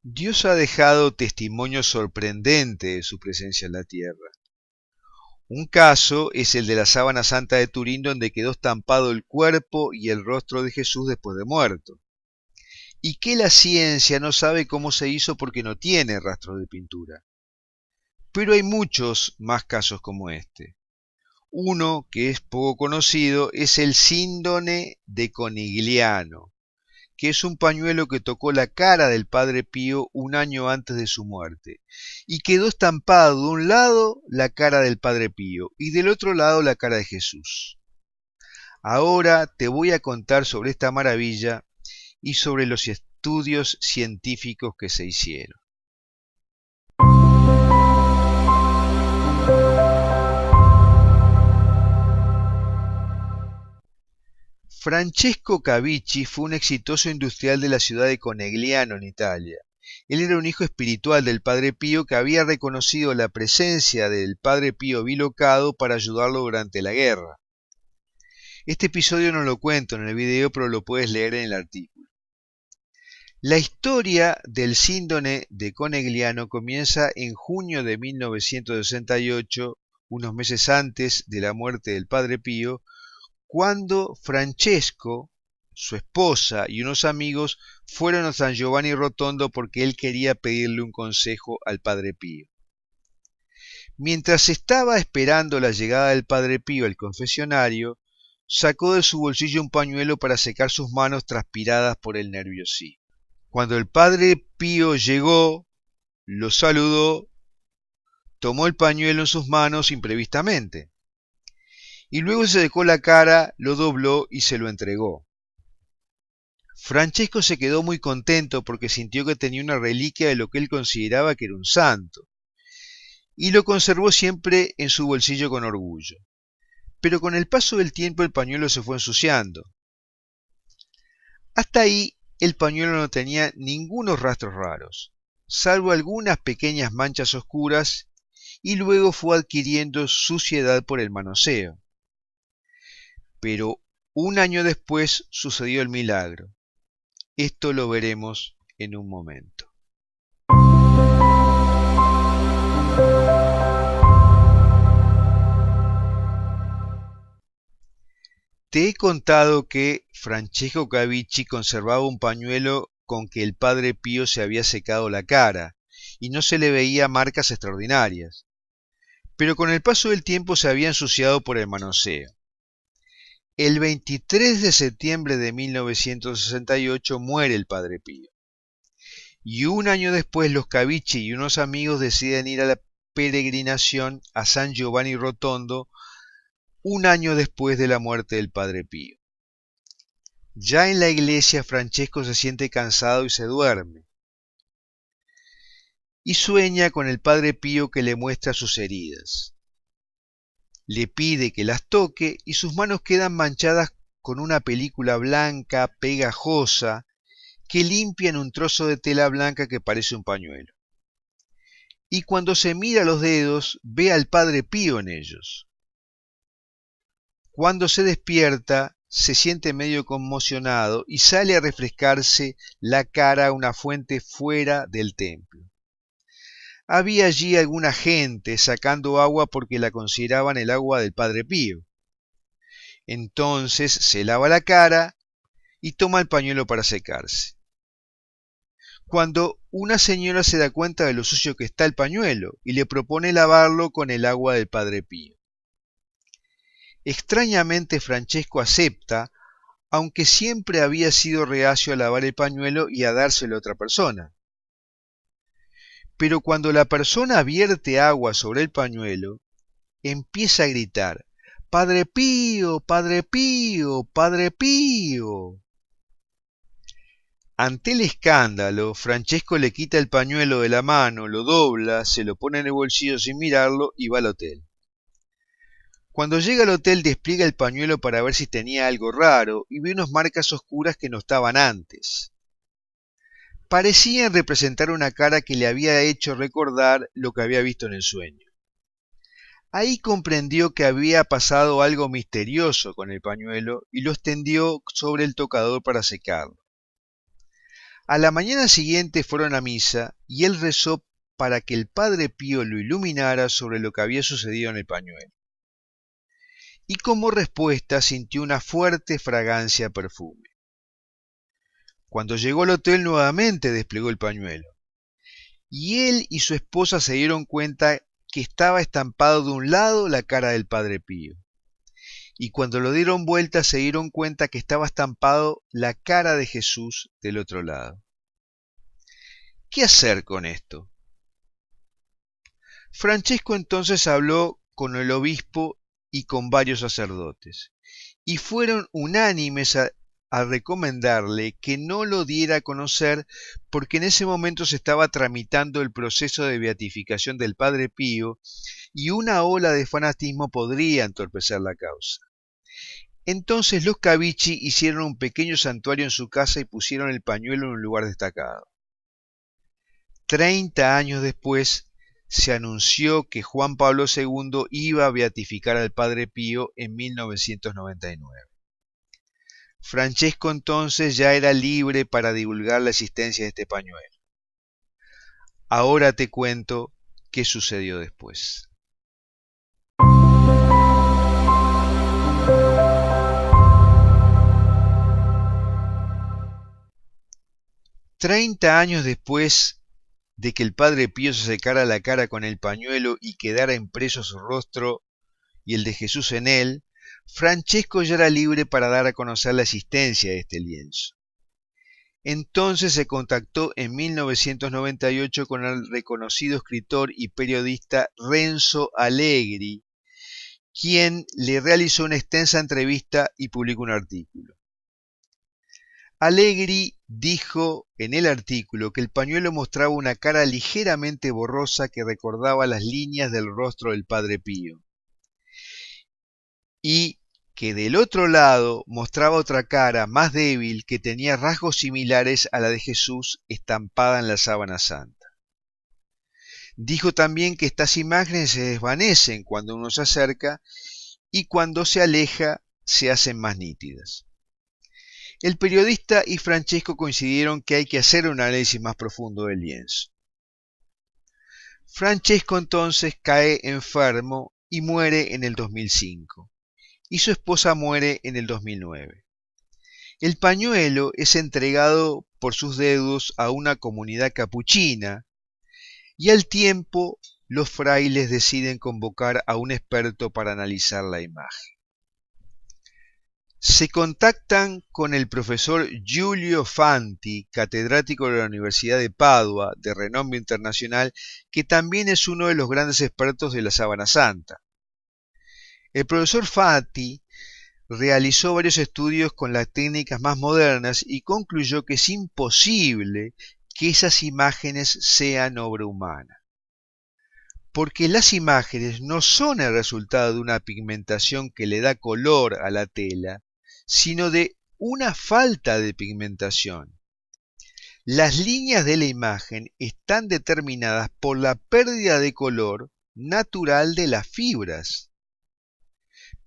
Dios ha dejado testimonio sorprendente de su presencia en la tierra. Un caso es el de la sábana santa de Turín, donde quedó estampado el cuerpo y el rostro de Jesús después de muerto, y que la ciencia no sabe cómo se hizo porque no tiene rastros de pintura. Pero hay muchos más casos como este. Uno que es poco conocido es el síndone de Conigliano, que es un pañuelo que tocó la cara del Padre Pío un año antes de su muerte, y quedó estampado de un lado la cara del Padre Pío y del otro lado la cara de Jesús. Ahora te voy a contar sobre esta maravilla y sobre los estudios científicos que se hicieron. Francesco Cavici fue un exitoso industrial de la ciudad de Conegliano, en Italia. Él era un hijo espiritual del Padre Pío que había reconocido la presencia del Padre Pío bilocado para ayudarlo durante la guerra. Este episodio no lo cuento en el video, pero lo puedes leer en el artículo. La historia del síndone de Conegliano comienza en junio de 1968, unos meses antes de la muerte del Padre Pío, cuando Francesco, su esposa y unos amigos fueron a San Giovanni Rotondo porque él quería pedirle un consejo al Padre Pío. Mientras estaba esperando la llegada del Padre Pío al confesionario, sacó de su bolsillo un pañuelo para secar sus manos transpiradas por el nerviosismo. Cuando el Padre Pío llegó, lo saludó, tomó el pañuelo en sus manos imprevistamente y luego se secó la cara, lo dobló y se lo entregó. Francesco se quedó muy contento porque sintió que tenía una reliquia de lo que él consideraba que era un santo, y lo conservó siempre en su bolsillo con orgullo. Pero con el paso del tiempo el pañuelo se fue ensuciando. Hasta ahí el pañuelo no tenía ningunos rastros raros, salvo algunas pequeñas manchas oscuras, y luego fue adquiriendo suciedad por el manoseo. Pero un año después sucedió el milagro. Esto lo veremos en un momento. Te he contado que Francesco Cavici conservaba un pañuelo con que el Padre Pío se había secado la cara y no se le veía marcas extraordinarias, pero con el paso del tiempo se había ensuciado por el manoseo. El 23 de septiembre de 1968 muere el Padre Pío, y un año después los Cavici y unos amigos deciden ir a la peregrinación a San Giovanni Rotondo un año después de la muerte del Padre Pío. Ya en la iglesia Francesco se siente cansado y se duerme, y sueña con el Padre Pío que le muestra sus heridas. Le pide que las toque y sus manos quedan manchadas con una película blanca, pegajosa, que limpia en un trozo de tela blanca que parece un pañuelo. Y cuando se mira los dedos, ve al Padre Pío en ellos. Cuando se despierta, se siente medio conmocionado y sale a refrescarse la cara a una fuente fuera del templo. Había allí alguna gente sacando agua porque la consideraban el agua del Padre Pío. Entonces se lava la cara y toma el pañuelo para secarse. Cuando una señora se da cuenta de lo sucio que está el pañuelo y le propone lavarlo con el agua del Padre Pío. Extrañamente Francesco acepta, aunque siempre había sido reacio a lavar el pañuelo y a dárselo a otra persona. Pero cuando la persona vierte agua sobre el pañuelo, empieza a gritar: ¡Padre Pío! ¡Padre Pío! ¡Padre Pío! Ante el escándalo, Francesco le quita el pañuelo de la mano, lo dobla, se lo pone en el bolsillo sin mirarlo y va al hotel. Cuando llega al hotel despliega el pañuelo para ver si tenía algo raro y ve unas marcas oscuras que no estaban antes. Parecían representar una cara que le había hecho recordar lo que había visto en el sueño. Ahí comprendió que había pasado algo misterioso con el pañuelo y lo extendió sobre el tocador para secarlo. A la mañana siguiente fueron a misa y él rezó para que el Padre Pío lo iluminara sobre lo que había sucedido en el pañuelo. Y como respuesta sintió una fuerte fragancia a perfume. Cuando llegó al hotel nuevamente desplegó el pañuelo. Y él y su esposa se dieron cuenta que estaba estampado de un lado la cara del Padre Pío. Y cuando lo dieron vuelta se dieron cuenta que estaba estampado la cara de Jesús del otro lado. ¿Qué hacer con esto? Francesco entonces habló con el obispo y con varios sacerdotes, y fueron unánimes a recomendarle que no lo diera a conocer porque en ese momento se estaba tramitando el proceso de beatificación del Padre Pío y una ola de fanatismo podría entorpecer la causa. Entonces los Cavici hicieron un pequeño santuario en su casa y pusieron el pañuelo en un lugar destacado. 30 años después se anunció que Juan Pablo II iba a beatificar al Padre Pío en 1999. Francesco entonces ya era libre para divulgar la existencia de este pañuelo. Ahora te cuento qué sucedió después. Treinta años después de que el Padre Pío se secara la cara con el pañuelo y quedara impreso su rostro y el de Jesús en él, Francesco ya era libre para dar a conocer la existencia de este lienzo. Entonces se contactó en 1998 con el reconocido escritor y periodista Renzo Allegri, quien le realizó una extensa entrevista y publicó un artículo. Allegri dijo en el artículo que el pañuelo mostraba una cara ligeramente borrosa que recordaba las líneas del rostro del Padre Pío, y que del otro lado mostraba otra cara más débil que tenía rasgos similares a la de Jesús estampada en la sábana santa. Dijo también que estas imágenes se desvanecen cuando uno se acerca y cuando se aleja se hacen más nítidas. El periodista y Francesco coincidieron que hay que hacer un análisis más profundo del lienzo. Francesco entonces cae enfermo y muere en el 2005, y su esposa muere en el 2009. El pañuelo es entregado por sus dedos a una comunidad capuchina, y al tiempo los frailes deciden convocar a un experto para analizar la imagen. Se contactan con el profesor Giulio Fanti, catedrático de la Universidad de Padua, de renombre internacional, que también es uno de los grandes expertos de la sábana santa. El profesor Fanti realizó varios estudios con las técnicas más modernas y concluyó que es imposible que esas imágenes sean obra humana, porque las imágenes no son el resultado de una pigmentación que le da color a la tela, sino de una falta de pigmentación. Las líneas de la imagen están determinadas por la pérdida de color natural de las fibras.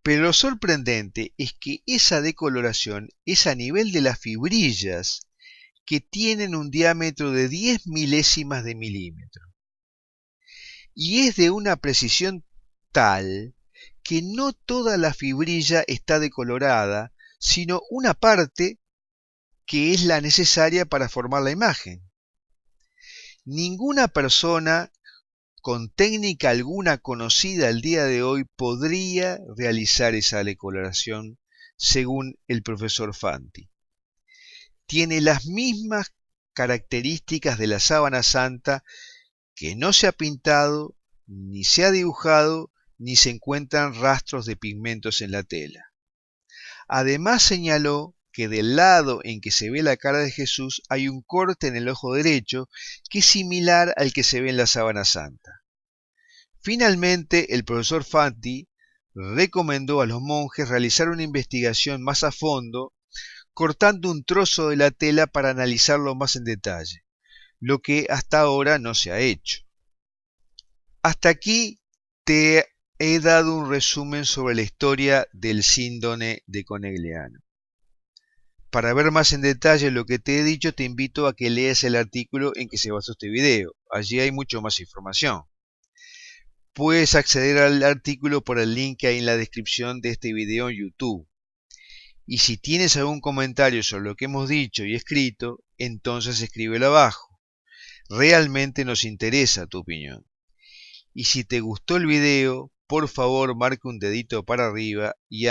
Pero lo sorprendente es que esa decoloración es a nivel de las fibrillas, que tienen un diámetro de 10 milésimas de milímetro. Y es de una precisión tal que no toda la fibrilla está decolorada, sino una parte que es la necesaria para formar la imagen. Ninguna persona con técnica alguna conocida al día de hoy podría realizar esa decoloración, según el profesor Fanti. Tiene las mismas características de la sábana santa, que no se ha pintado, ni se ha dibujado, ni se encuentran rastros de pigmentos en la tela. Además señaló que del lado en que se ve la cara de Jesús hay un corte en el ojo derecho que es similar al que se ve en la sábana santa. Finalmente, el profesor Fanti recomendó a los monjes realizar una investigación más a fondo, cortando un trozo de la tela para analizarlo más en detalle, lo que hasta ahora no se ha hecho. Hasta aquí te he dado un resumen sobre la historia del síndone de Conegliano. Para ver más en detalle lo que te he dicho, te invito a que leas el artículo en que se basó este video. Allí hay mucho más información. Puedes acceder al artículo por el link que hay en la descripción de este video en YouTube. Y si tienes algún comentario sobre lo que hemos dicho y escrito, entonces escríbelo abajo. Realmente nos interesa tu opinión. Y si te gustó el video, por favor marca un dedito para arriba y